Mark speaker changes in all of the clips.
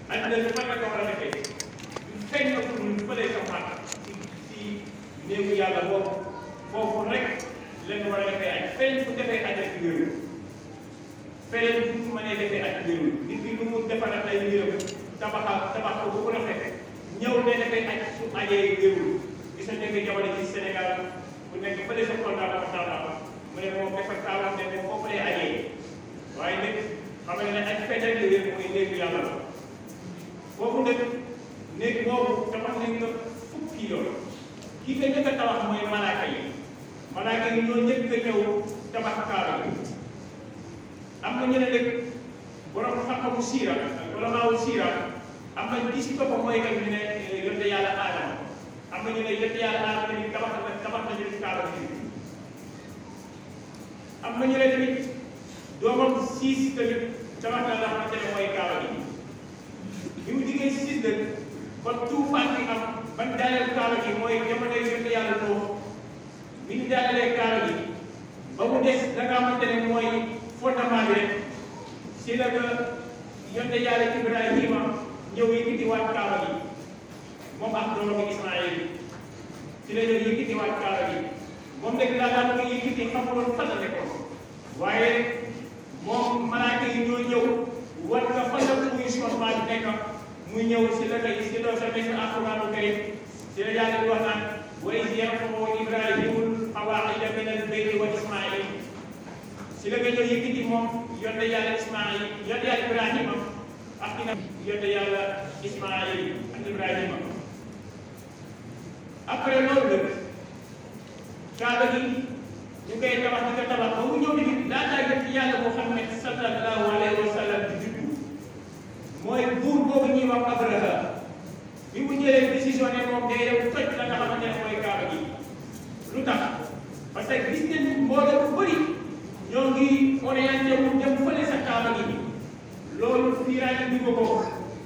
Speaker 1: àddina bi fan la ko war a defee feeñ na pour ñu fële sa mat si néegu yàlla boobu foofu rek leen war a defee ak feneen fu defee aj ak yooyu feneen fu mu mënee defee ak yooyu nit ki lu mu defaral ay mbiram tabax ko bu ko rafet ñëw ne dafay aj su ajee yooyu gis nañ ne jamono ci Sénégal bu nekk fële sa Kolda dafa tàmbali mu ne moom dafa taalam ne moom foofu lay ajee waaye nag xam nga ne aj feneen la yëpp mooy néegu yàlla la foofu nag néeg boobu tabax nañ ko fukki yoon kii nga njëkk a tabax mooy malaaka yi ñoo njëkk a ñëw tabax kaaba bi am na ñu ne nag borom xam-xamu siira wala maawu siira am na ci si boppam mooy kat ñu ne yonte yàlla aadama am na ñu ne yonte yàlla aadama ni tabax na ci kaaba bi am na ñu ne tamit doomam siis tamit tabax na la xamante ne mooy kaaba bi bi mu diggee siis nag kon tuufaan bi am ban daaneel kaaba gi mooy jamono yonte yàlla Nuux bi ñu daanelee kaaba gi ba mu des da nga xamante ne mooy fondement bi rek si la nga yonte yàlla Ibrahima ñëw yëkkatiwaat kaaba gi moom ak doomam Ismaïl si la ñëw yëkkatiwaat kaaba gi moom nag laataa ko yëkkati xamuloon fan la nekkoon waaye moom malaaka yi ñoo ñëw war nga fan la muy changement bi nekk muy ñëw si la kay si la sa nekk alquraanu karim si la yàlla di wax naan wa iz yarfa'u Ibrahimul qawaaida mina al-bayti wa Ismaïl si la nga ñëw yëkkati moom yonte yàlla Ismaïl yonte yàlla Ibrahima ak ina yonte yàlla Ismaïl ak Ibrahima après loolu nag kaaba gi ñu koy tabax di ko tabax ba mu ñëw di laataa jot ci yàlla Muhammad sallallahu alayhi wa sallam di juddu mooy buur boobu ñuy wax Abraha bi mu jëlee décision ne moom day dem toj la nga xamante ne mooy kaaba gi lu tax parce que gis nañ mbooloo bu bëri ñoo ngi orienté wu dem fële sa kaaba gi loolu fiiraay bi ko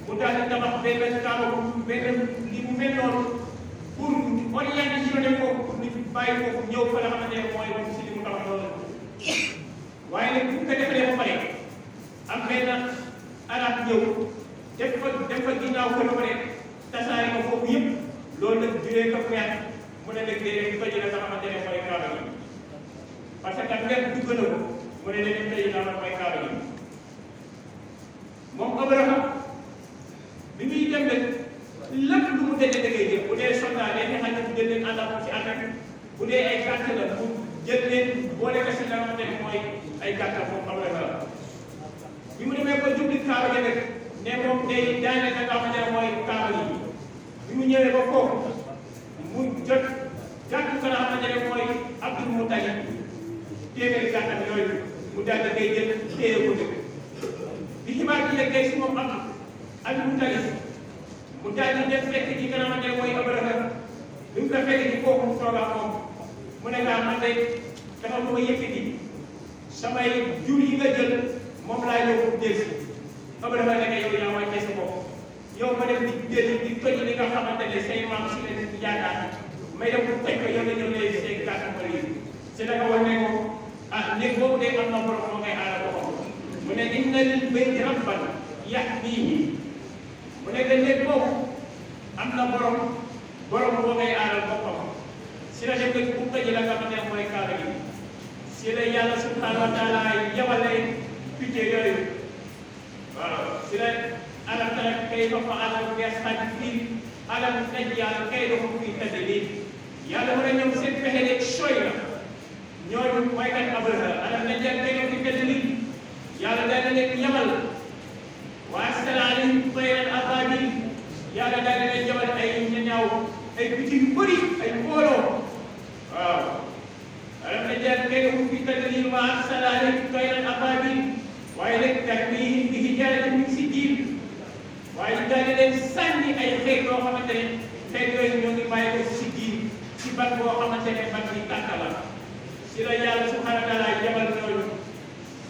Speaker 1: mu daal di tabax benn kaaba bu benn li mu mel noonu pour orienté si ne foofu pour nit bàyyi foofu ñëw fa la xamante ne mooy si li mu tabax loolu waaye nag bu ko defalee ba pare am benn arab ñëw def fa ginnaaw ko ba pare tasaare ko foofu yëpp loolu nag juree ko feex mu ne nag léeg-léeg toj la nga xamante ne mooy kaaba gi parce que weer dugg na ko mu ne leen tey naa man mooy kaaba gi moom Abraham bi muy dem nag lépp lu mu dégg dangay jël bu dee soldat leen xam ne bu jël leen ànd ak ci ànd ak bu dee ay gàtt la mu jël leen boole ko si la nga xamante ne mooy ay gàtt moom Abraham bi mu demee ba jubli kaaba gi nag ne moom day daane nga xamante ne mooy kaaba gi bi mu ñëwee ba foofu mu jot gàtt ko nga xamante ne mooy Abdul Mutalib téeméeri gàttam yooyu mu daal di koy jël téye ko dëkk bi xibaar bi nag day si moom Abdul Mutalib mu daal di dem fekk ci nga xamante ne mooy Abraham bi mu ko fekk ci kooku mu toog ak moom mu ne gaa man de dafa ma yëkkati samay jur yi nga jël moom laa ñëw pour jël si Abraham ne yow yaa wàccee sa bopp yow ma dem di jël di toj li nga xamante ne say maam si leen di yaakaar may dem pour toj ko yow nga ñëw ne say gàttam wala yi si la nga wax ne ko ah néeg boobu de am na borom moo ngay aar boppam mu ne inna lil bayti rabban yahmihi mu ne que néeg boobu am na borom moo ngay aaral boppam si la dem nag bu tëj la nga xamante ne mooy kaaba gi si la yàlla subhanahu wa taala yabalee picc yooyu waaw si la alam tara kayfa fa'ala bi ashabil alam naj'al kaydahum fi tadlil yàlla mu ne ñoom seen pexe rek sooy la ñooñu mooy kat Abraha alam naj'al kaydahum fi tadlil yàlla daal di leen yabal wa arsala alayhim tayran ababil yàlla daal di leen yabal ay ñaaw ay picc yu bëri ay mbooloo waaw alam naj'al kaydahum fi tadlil wa arsala alayhim tayran ababil waaye nag tarmihim bi hijaaratin min sijjiil waaye daal di leen sànni ay xeet yoo xamante ne xeet yooyu ñoo ngi bàyyi ko si jiir si ban boo xamante ne ban bi tàkk la si la yàlla subhanahu wa taala jabal ñooñu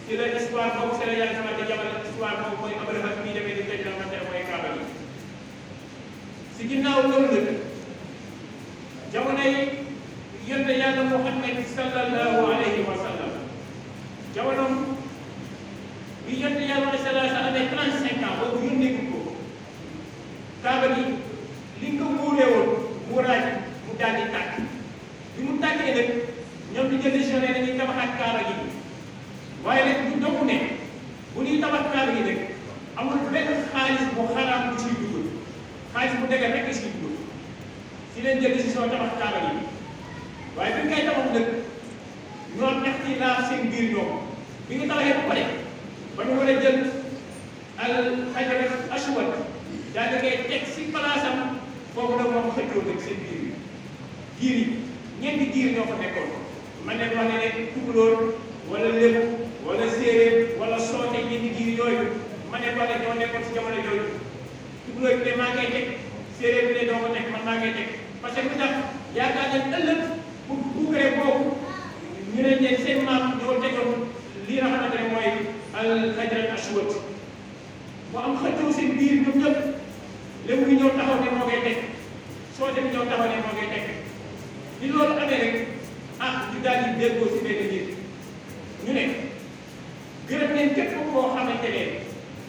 Speaker 1: si la histoire boobu si la yàlla subhanahu wa taala jabal histoire boobu mooy Abraham bii demee di tëj la xamante ne mooy Kaaba gi si ginnaaw loolu nag jamonoy yonte yàlla Muhammad sallallahu alayhi wa sallam jamonoom bi yonte yàlla sallallahu alayhi wa sallam amee 35 ans boobu yónnee ko bu xaraam bu ciy dugg xaalis bu dëgër rek ciy dugg si leen jël décision tabax kaaba yi waaye bi ngay tabax nag ñoom ñaxti laa seen biir ñoom bi nga tabaxee ba pare ba ñu war a jël al hajar aswad daal di koy teg si palaasam foofu nag moom xëccoo nag seen biir giir yi ñeenti giir ñoo fa nekkoon man leen wax ne ne tukulóor wala lébu wala séeréer wala soote ñeenti giir yooyu man leen wax ne ñoo nekkoon si jamono yooyu tukulóor bi ne maa ngay teg séeréer bi ne doo ko teg man maa ngay teg parce que lu tax yaakaar nañ ëllëg pour buukare boobu ñu ne ñeen seen maam ñoo tegoon lii nga xamante ne mooy al hajar aswad mu am xëccoo seen biir ñoom ñëpp lébu gi ñëw taxaw ne moo koy teg soote bi ñëw taxaw ne moo koy teg li loolu amee rek ah ñu daal di déggoo si benn nit ñu ne gërëm leen képp koo xamante ne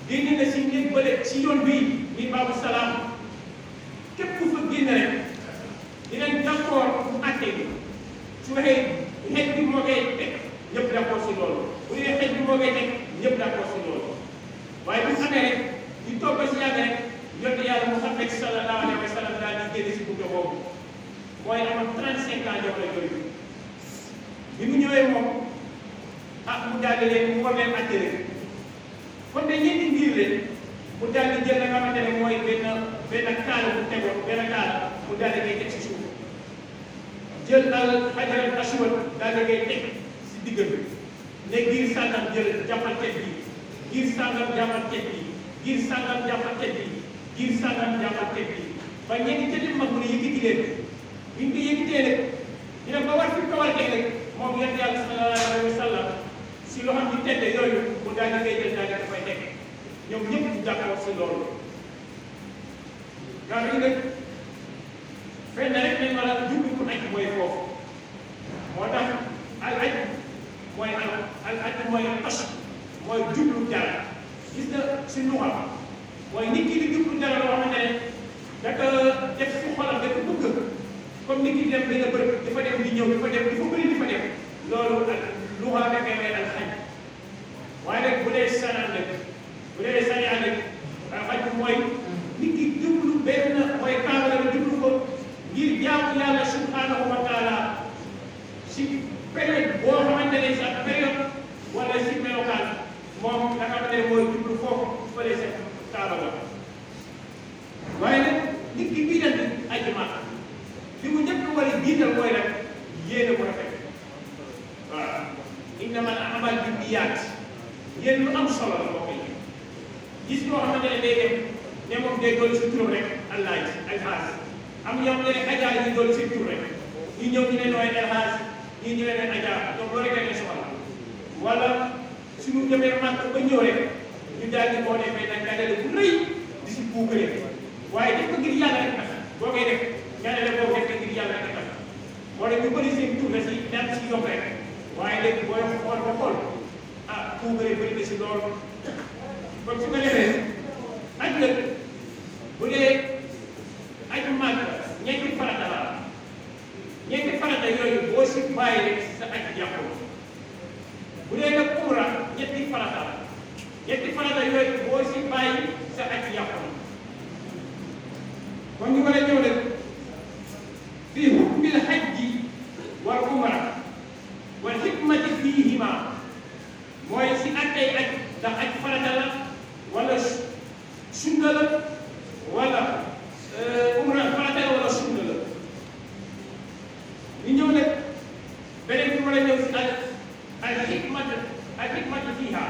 Speaker 1: génn na si nit bële si yoon bii ni baabu salaam képp ku fa génn rek dinañ d'accord bu àtte bi su waxee xeet bi moo koy teg ñëpp d'accord si loolu bu dee xeet bi moo koy teg ñëpp d'accord si loolu waaye bu amee rek ñu toog ba si yàgg rek yonte yàlla Muhammad sallallahu alayhi wa sallam daal di génn si buntu boobu mooy amoon 35 ans jamono jooju bi mu ñëwee moom ah mu daal di leen mu war leen àtte rek kon de ñeenti mbir leen mu daal di jël la nga xamante ne mooy benn kaala bu tegoon benn kaala mu daal di koy teg si suuf jël al hajar aswad daal di koy teg si digg bi ne giir sàngam jël jàppal teg bi giir sàngam jàppal teg bi giir sàngam jàppal teg bi giir sàngam jàppal teg bi ba ñeenti tëdd mag mu ne yëkkati leen bi ñu ko yëkkatee rek ñu ne ba war fi ko war a teg rek moom yonent yàlla sallallahu alayhi wa sallam si loo xam ni tedde yooyu mu daal di koy jël daal di dafay teg ñoom ñëpp ñu jàppoo si loolu gaa yi nag fenn rek nañ war a jublu ko aj mooy foofu moo tax al aj mooy al aj mooy as mooy jublu dara gis nga si nuxam mooy nit ki di jublu dara loo xamante ne dafa def si xolam dafa bëgg comme nit ki dem benn bërëb dafa dem di ñëw dafa dem dafa bëri di fa dem loolu ak lu xam ne ngay al xaj waaye nag bu dee sanaan nag bu dee sanaan nag al xaj mooy nit ki jublu benn mooy kaaba la jublu ko ngir jaamu yàlla subhanahu wa taala si période boo xamante ne sa période wala si melokaan moom nga xamante ne mooy jublu foofu fële sa kaaba la waaye nag nit ki bii dem aji Makka li mu njëkk war a jiital mooy rek yéene bu rafet waaw innamal a'maalu binniyaat yéen lu am solo la boo koy gis ñoo xamante ne day dem ne moom day dolli si turam rek allah ji alxaas am ñoom ne ajaa yi dolli si tur rek ñi ñëw ñu ne nooy alxaas ñi ñu ne ajaa donc loolu rek la soxla wala suñu demee Makka ba ñëw rek ñu daal di boo defee nag dajale bu rëy di si buugalee waaye def ko ngir yàlla rek tax boo koy def ñaareel boo def ngir yàlla rek tax moo tax ñu bëri seen tur la si daan si yomb rek waaye léegi booy xool ba xool ah buugalee bëri na si loolu kon su ko defee aj la bu dee aju Makka ñeenti farata la ñeenti farata yooyu boo si bàyyi rek sa aj yàqu bu dee nag umra ñetti farata la ñetti farata yooyu boo si bàyyi sa aj yàqu kon ñu war a ñëw nag fii hukmil hajji wal umra wal hikmati fiihima mooy si attey aj ndax aj farata la wala sunna la wala umra farata la wala sunna la ñu ñëw nag beneen bi war a ñëw si al hikmatu fiiha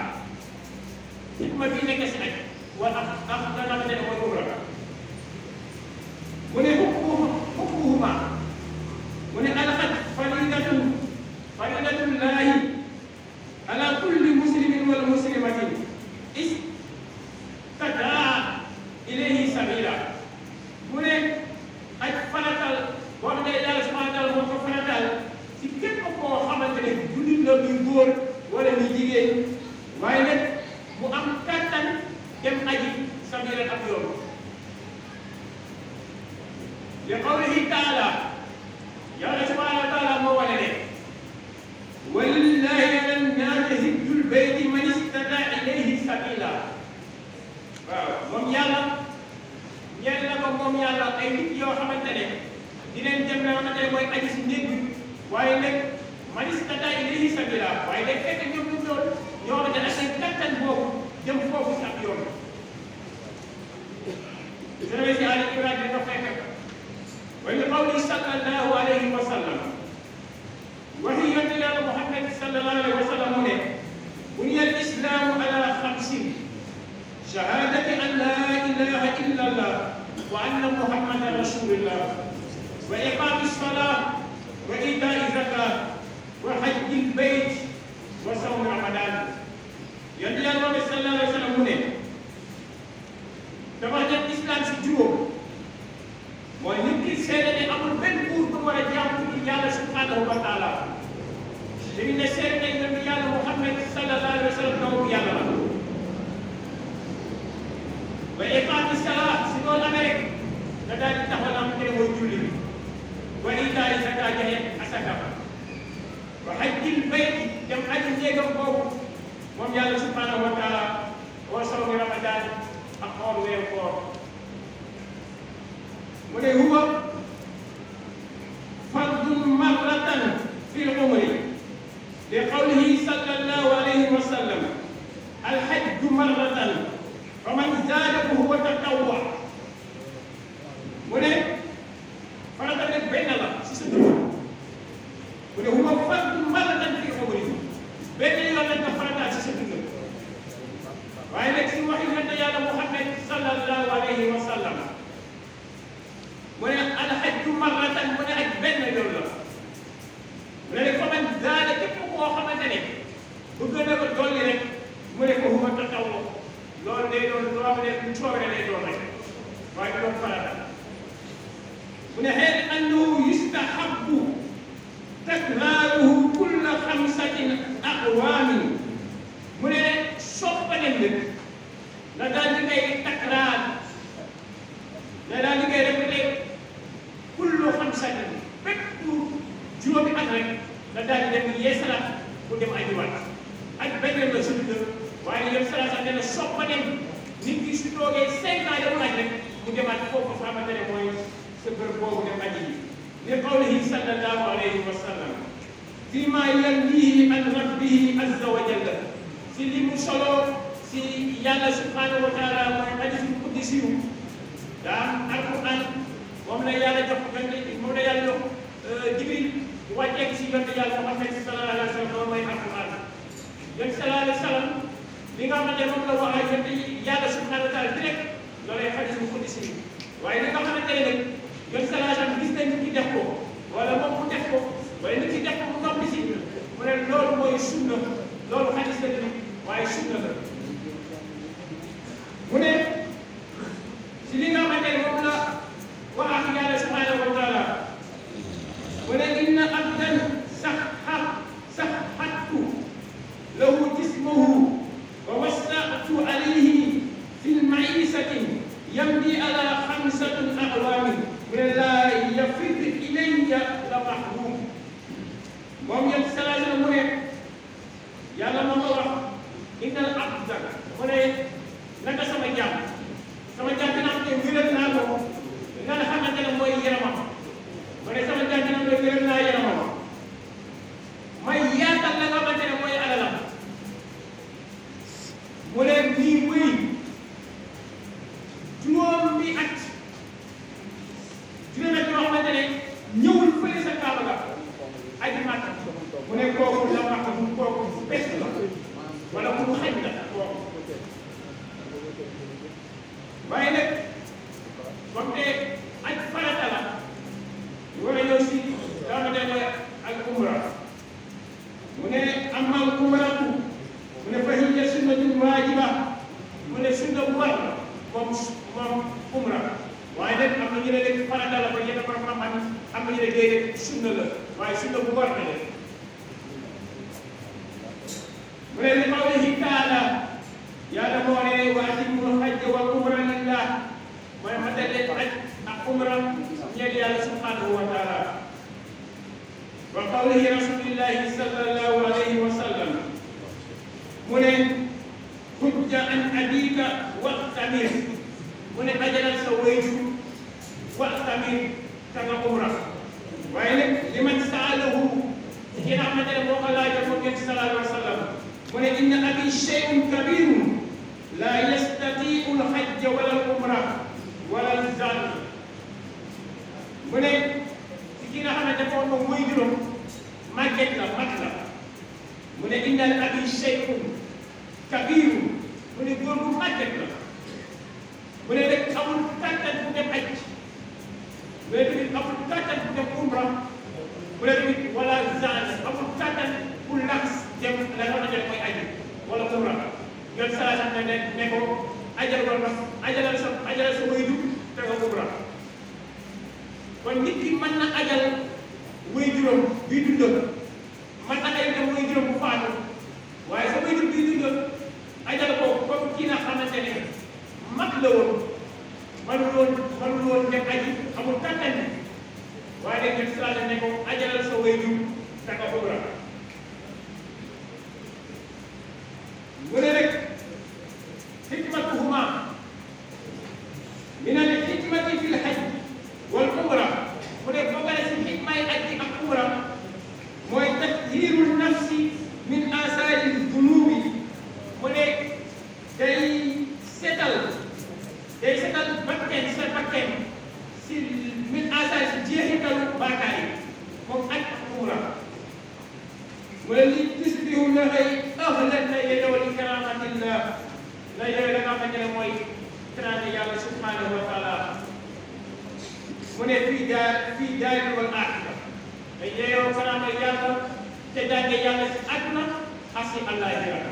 Speaker 1: hikma bi nekk si aj wala ak dana ma ne mooy umra mu ne hukmuhuma mu ne al hajj faridatullahi ala kulli muslimin wal muslimatin istadaa ilayhi sabila mu ne aj faratal boo xam ne yàlla subhanahu wa taala moo ko faratal si képp koo xamante ne jullit la muy góor wala muy jigéen waaye nag mu am kattan dem aji sabila ak yoon li qawlihi taala yàlla subhanahu wa taala moo wane ne walillahi ala nnaasi hijjul bayti man istataa ilayhi sabila waaw moom yàlla moom yàlla ay nit yoo xamante ne dinañ dem na xamante ne mooy aji si néeg bi waaye nag man istata ilayhi sabila waaye day fekk ñoom ñu doon ñoo xamante ne seen kattan boobu dem foofu si ab yoon jërëjëf si Ali Ibrahima di ko fekk wa li qawli sallallahu alayhi wa sallam waxi yonent yàlla Muhammad sallallahu alayhi wa sallam mu ne buniya al islaamu ala xamsin shahadati an la ilaha illa allah wa anna muhammadan rasulullah wa iqami salat wa itai zakat wa hajji lbayt wa sawmi ramadan yonent yàlla Muhammad sallallahu alayhi wa sallam mu ne dafa def islam si juróom mooy nit ki seede ne amul benn buur bu war a jaamu ci yàlla subhanahu wa taala dañu ne seede ne yonent yàlla Muhammad sallallahu alayhi wa sallam doomu yàlla la wa iqaami salaat si loolu amee rek nga daal di taxawal am te mooy julli bi wa itaay zakat joxe asaka wa hajjil bayt dem aji néegam boobu moom yàlla subhanahu wa taala wa sawmi ramadan ak xool weeru koor mu ne huwa fardun marratan fil umri li qawlihi sallallahu alayhi wa sallam alhajju marratan fa man zaada fa huwa tatawwa mu ne farata nag benn la si sa dund mu ne huwa fardun marratan fil umri benn yoon lañ ko farataal si sa dund waaye nag si waxi yonent yàlla Muhammad sallallahu alayhi wa sallam mu ne alhajju marratan mu ne aj benn yoon la mu ne fa man zaada képp koo xamante ne bëgg na ko dolli rek mu ne ko huwa tatawwu loolu day doon loo xam ne lu coobare lay doon rek waaye du doon farata mu ne xëy na annahu yustahabbu takraaruhu kulla xamsatin aqwaamin mu ne soppaleen nag na daal di koy takraar na daal di koy répété kullu xamsatin bépp juróomi at rek na daal di dem yeesalaat mu dem ajiwaat ak benn la suñu dër waaye yëpp salaat nee na soppaleen nit ki su toogee 5 ans dem aj rek mu demaat foofu nga xamante ne mooy sa bërëb boobu dem aji yi li qawlihi sallallahu alayhi wa sallam fi ma yandihi an rabbihi azza wa jalla si li mu solo si yàlla subhanahu wa taala mooy hadiisul qudsi daa alquran moom la yàlla jox moom la yàlla jox Jibril wàcceeg si yonent yàlla Muhammad sallallahu alayhi wa sallam loolu mooy alquran yonent sallallahu alayhi wa sallam li nga xamante ne moom la wax ak yonent yàlla subhanahu wa taala direct loolay hadiisul qudsi waaye li nga xamante ne nag yonent sallallahu alayhi wa sallam gis nañ nit ki def ko wala moom mu def ko wala nit ki def ko mu noppi si mu ne loolu mooy sunna loolu hadiis la ni waaye sunna la mu ne si li nga xamante ne moom la wax ak yàlla subhanahu wa taala mu ne inna abdan saxxatu lahu jismuhu wa wasa'tu alayhi fi ma'isatin yamdi ala xamsatin aqwaamin mu ne laa yafid ilayya la mahrum moom yéen salaam mu ne yàlla moo ko wax innal abda mu ne naka sama jaam dina am te wéral naa ko nga xamante ne mooy yaramam mu ne sama jaam dina am te wéral naa yaramam may yaatal la nga xamante ne mooy alalam mu ne nii muy juróomi at yoo xamante ne ñëwul fële sa kaaba ga aji màkk mu ne kooku la màkk bu kooku bés la wala mu xëy na kooku waaye nag comme te aj farata la war a ñëw si dama dem ak umra mu ne amal umratu mu ne fa hiya sunnatun waajiba mu ne sunna bu war la moom umra waaye nag am na ñu ne léegi farata la ba yenn borom xam-xam am na ñu ne déedéet sunna la waaye sunna bu war la de mu ne li qawlihi taala yàlla moo ne wa atimul hajja wal umra lillah mooy ma dalee aj ak umra ñeel yàlla subhanahu wa taala wa qawlihi rasulillahi sallallahu alayhi wa sallam mu ne hujja an abika waqtamir mu ne ajalal sa wayju wa'tamir te nga umra waaye nag li man saalahu ki nga xamante ne moo ko laajoon moom yonent sallallahu alayhi wa sallam mu ne inna abi shay'un kabirun la yastati'u al-hajja wala al-umra wala al-zad mu ne ki nga xamante ne moom mooy juróom màgget la mag la mu ne inna abi shay'un kabirun mu ne góor bu màgget la mu ne rek amul kàttan bu dem aj mu ne tamit amul kàttan bu dem umra mu ne tamit wala zaan amul kàttan pour lax dem la nga xamante ne mooy aji wala umra yoon saa sax ne ko ajal wala ajalal sa wayju te nga umra kon nit ki mën na ajal wayjuram bii dundal mën na ay dem wayjuram bu faatu waaye sa wayjur bii dundal ajal ko comme kii nga xamante ne mag la woon mënul woon dem aji amul kàttan waaye nag ñun si ne ko ajalal sa wayjur te nga umra mu ne rek xikmatuhuma min al xikmati fi l hajj wal umra mu ne boo gane si xikmay aji ak umra mooy tathiru nafsi min asaari dunubi mu ne day setal bakken sa bakken si min asaari si jeexitalu baakaar yi moom aj ak umra mu ne li tusbihu na ay ahlan na yedoo li karamatillah na yooyu la nga xamante ne mooy teraanga yàlla subhanahu wa taala mu ne fii daari wal aaxira te yeeyoo karaama yàlla te daange yàlla si àdduna ak si àllaaxira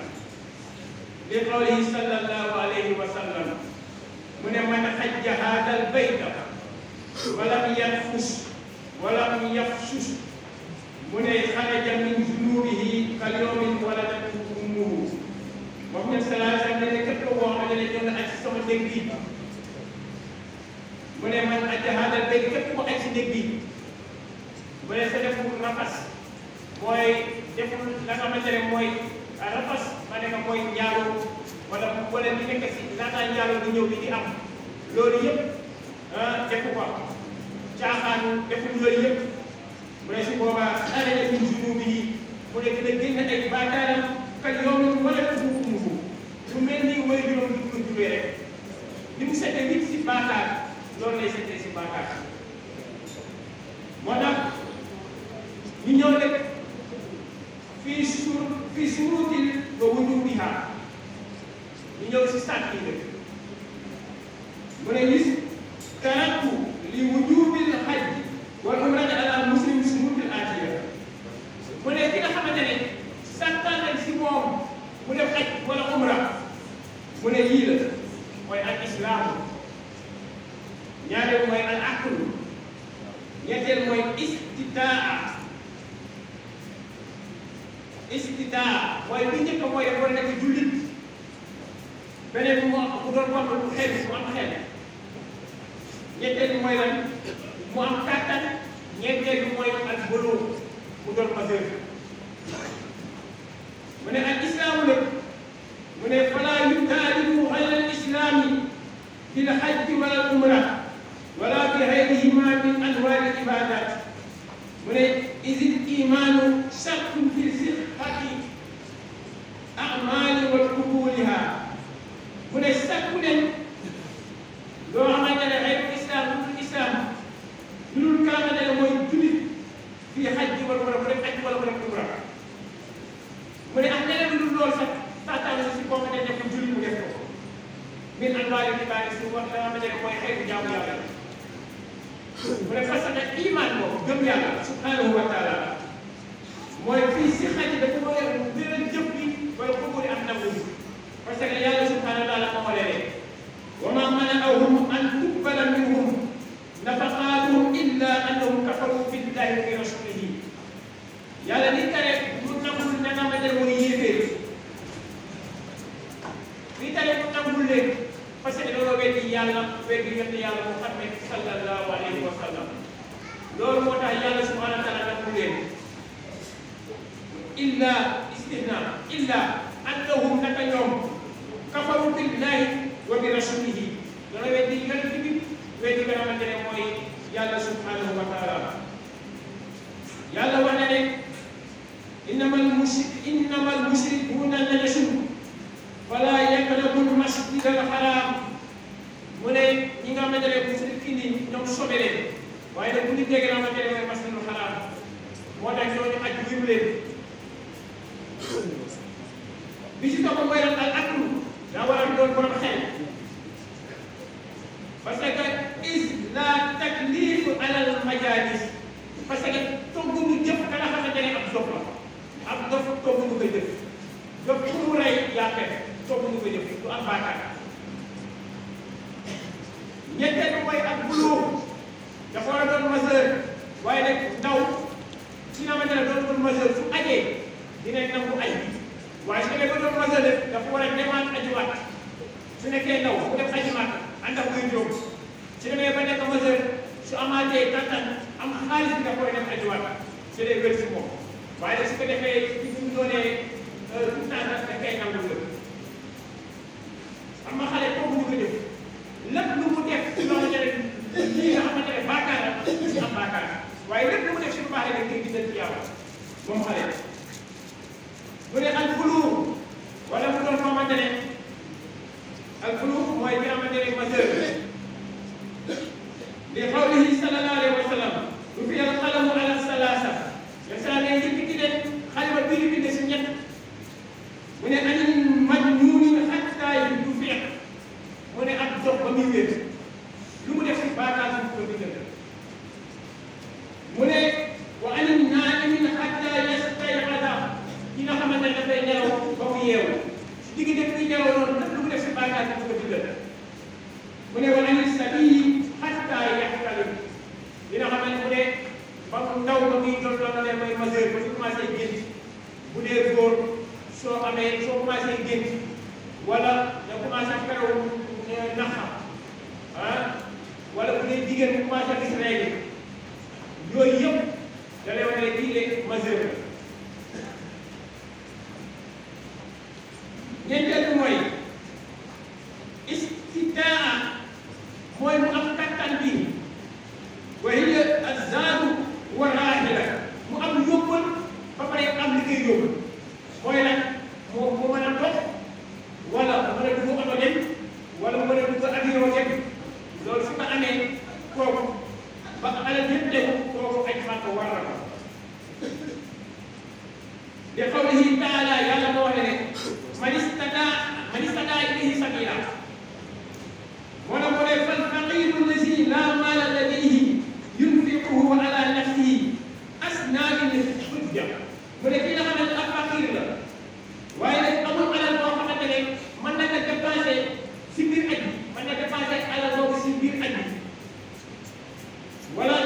Speaker 1: li qawlihi sallallahu alayhi wa sallam mu ne man xajja haadal bayta walam yanfus walam yafsus mu ne xaraja min zunubihi kal yawmin waladatu ummuhu moom ñun sallallahu alayhi wa sallam ne képp koo xamante ne ñëw na aj si sama dégg bi mu ne man aj haadal bayt képp ko aj si dégg bi mu ne sa deful rafas mooy deful la nga xamante ne mooy rafas ma ne ko mooy njaaru wala li nekk si laataa njaaru di ñëw bi di am loolu yëpp defu ko caaxaan deful yooyu yëpp mu ne si boobaa xaraja min zunubihi mu ne dina génn ay baakaaram kal yawmin waladatu ummuhu lu mel ni way juróom du ko juree rek li mu seetee nit si baakaar loolu lay seetee si baakaar moo tax ñu ñëw rek fii surutil wa wujubiha ñu ñëw si sàrt yi rek mu ne gis taraktu li wujubil hajj wal umrati ala muslim surutil atiya mu ne ki nga xamante ne sàttal nañ si moom mu def aj wala umra mu ne yii la mooy al islam ñaareel mooy al aql ñetteel mooy istitaa mooy bi njëkk mooy def war a nekk jullit beneen bi mu doon wax lu xel mu am xel ñetteel bi mooy lan mu am kàttan ñeenteel bi mooy al bulugh mu doon majeur mu ne al islaamu nag mu ne falaa yukaalifu xayra al islaami bil hajji wala al umra wala bi xayrihima min anwaari al ibadat mu ne isil imaanu shartun fi sihhati a'maali wa qubuliha mu ne sakku leen loo xamante ne xayru islam lu dul islam lu dul kaamate ne mooy jullit fii hajji wala umra mu def hajji wala mu def umra mu ne am leneen lu dul loolu sax taataan si koo xamante ne ko jullit mu def ko min anwaari ibaada si wax la xamante ne mooy xeetu jaamu yàlla mu ne parce que iman moom gëm yàlla subhanahu wa taala mooy fii si xaj dafa mooy gën a jëf bi wala bëggoon am nangu parce que yàlla subhanahu wa taala moo leen wa ma mana'ahum an tuqbala minhum nafaqatuhum illa annahum kafaru billahi wa bi rasulihi yàlla ni tere mu nangul na nga xamante ne mooy yéeféer li tere mu nangul leen parce que loolu weddi yàlla weddi yonent yàlla Muhammad sallallahu alayhi wa sallam loolu moo tax yàlla subhanahu wa taala nangul leen illa istithna illa annahum naka ñoom kafaru billahi wa bi rasulihi loolu weddi yonent bi weddi nga xamante ne mooy yàlla subhanahu wa taala yàlla wax na ne innamal mushrikuuna najasun fala yaqrabul masjidal haram mu ne ñi nga xamante ne mushrikiin yi ñoom sobe leen waaye nag bu ñu jege la xamante ne mooy masjidul haram moo tax ñooñu aj wiru leen bi ci topp mooy al aklu daa war a doon borom xel parce que is la taklif alal majalis parce que togg ñu jëf ka nga xamante ne ab dof la ab dof togg ñu koy jëf dof pour mu rey yàqe togg ñu koy jëf du am baakaar ñetteel mooy ak buluux dafa war a doon majeur waaye nag ndaw ci nga xamante ne doon majeur su ajee dinañ nangu aj waaye su nekkee ba doon majeur dafa war a demaat ajiwaat su nekkee ndaw bu def ajiwaat ànd ak muy jóg su demee ba nekk majeur su amaatee kattan am xaalis bi dafa war a dem ajiwaat su dee wér si moom waaye nag su ko defee ci suñu doonee tout temps da koy nangu la xam nga xale kooku ñu ko def lépp lu mu def ci loo xamante ne lii nga xamante ne baakaar la ci am baakaar waaye lépp lu mu def ci lu baax rek ngay gisal ci yàlla moom xale bu ne al buluux wala mu doon xamante ne al buluux mooy bi nga xamante ne majeur li qawlihi sallallahu alayhi wa sallam rufi'a al qalamu ala salaasa ya saa ne yëkkati leen xalima bii bind si ñett mu ne anil majnuuni hattaa yufiq mu ne ak dox ba muy wér lu mu def si baakaar bi ko bindal mu ne wa anil naa'imi hattaa yastayqiza ki nga xamante ne dafay nelaw ba mu yeewu si digg def muy nelaw noonu nag lu mu def si baakaar bi ko bindal mu ne wa anil sabiyi hattaa yaxtalim dina xamante mu ne ba mu ndaw ba muy doon loo ne mooy majeur ba su commencé gént bu dee góor soo commencé gént wala nga commencé karaw naxa wala bu dee jigéen bu commencé gis règle yooyu yëpp da lay wane ne kii de majeur la ñeenteel bi mooy istitaa mooy mu am kattan bi wa hiya azzaadu wa raahila mu am yóbbal ba pare am liggéey yóbbal mooy nag mu mën a dox wala mu mën a dugg oto dem wala mu mën a dugg avion dem loolu su ko amee kooku ba alal yëpp tegu kooku aj Makka war na ko li qawlihi taala yàlla moo wax ne man istataa ilayhi sabila moo la moo ne fal faqiru allazi laa maala ladayhi yunfiquhu ala nafsihi asnaa min hujja mu ne kii nga xam ne ab faqir la waaye nag amul alal boo xamante ne mën na ko dépensé si biir aj bi mën na dépensé alal boobu si biir aj bi wala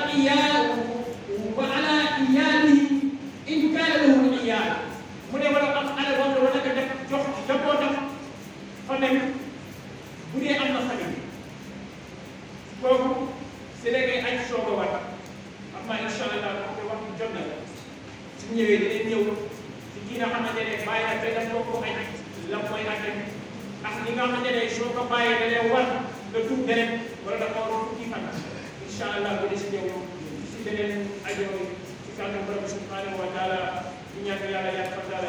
Speaker 1: wa ala iyaalihi in kaana lahu iyaal mu ne wala am alal boobu wala ko def jox jabootam fa même bu dee am na famille kooku si léegi aj soog a war xam naa incha allah te waxtu jot na su ñëwee dinañ ñëw ci kii nga xamante ne bàyyi na te daf ko aj la mooy àtte ak li nga xamante ne soo ko bàyyee da leen war nga tuub beneen wala dafa war fukki fan incha allah bu dee si ñëw si beneen ajo si kàddu borom subhanahu wa taala di ñaan yàlla yàlla fa taala